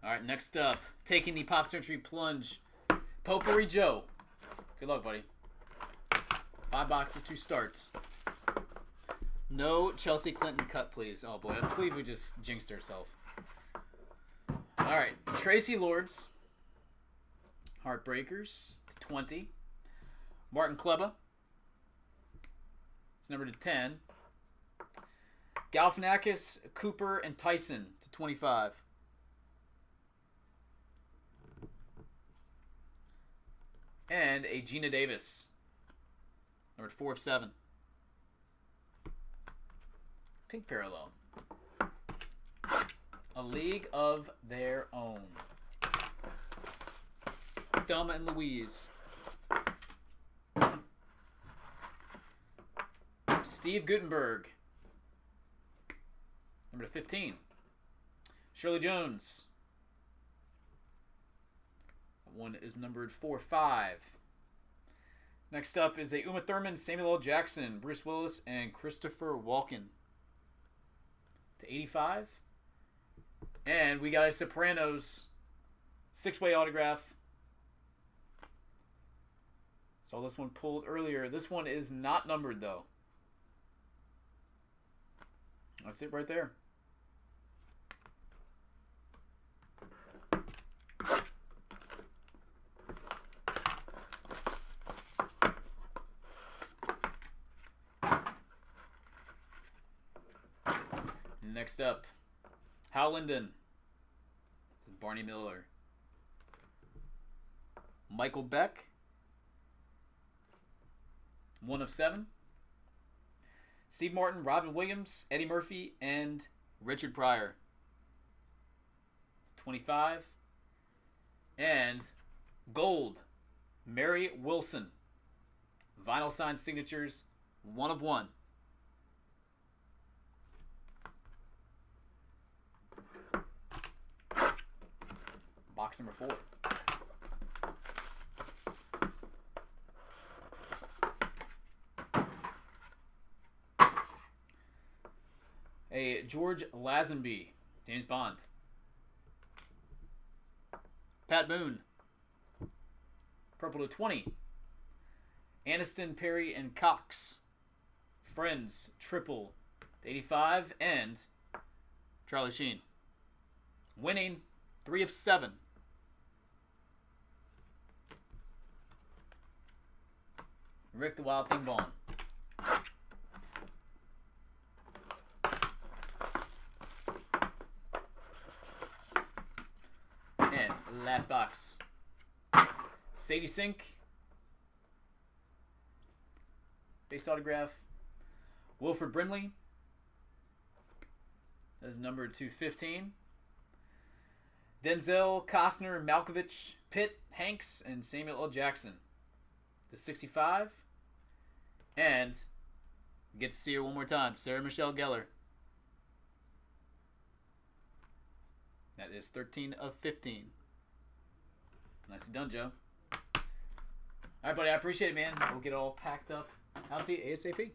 All right, next up, taking the Pop Century Plunge, Potpourri Joe. Good luck, buddy. 5 boxes to start. No Chelsea Clinton cut, please. Oh, boy. I believe we just jinxed ourselves. All right. Tracy Lords. Heartbreakers to 20. Martin Kleba. It's number to 10. Galifianakis, Cooper, and Tyson to 25. And a Gina Davis. Number 4 of 7. Pink parallel. A League of Their Own. Thelma and Louise. Steve Guttenberg. Number 15. Shirley Jones. That one is numbered 4-5. Next up is a Uma Thurman, Samuel L. Jackson, Bruce Willis, and Christopher Walken. To 85. And we got a Sopranos 6-way autograph. Saw this one pulled earlier. This one is not numbered, though. That's it right there. Next up, Hal Linden. This is Barney Miller. Michael Beck. 1 of 7. Steve Martin, Robin Williams, Eddie Murphy, and Richard Pryor. 25. And gold, Mary Wilson. Vinyl signed signatures, 1 of 1. Box number 4. A George Lazenby, James Bond. Pat Boone. Purple to 20. Aniston, Perry, and Cox. Friends, triple to 85. And Charlie Sheen. Winning, 3 of 7. Rick the Wild Thing Vaughn. And last box. Sadie Sink. Base autograph. Wilford Brimley. That is numbered to 15. Denzel, Costner, Malkovich, Pitt, Hanks, and Samuel L. Jackson. To 65. And we get to see her one more time. Sarah Michelle Gellar. That is 13 of 15. Nicely done, Joe. All right, buddy. I appreciate it, man. We'll get it all packed up out to you ASAP.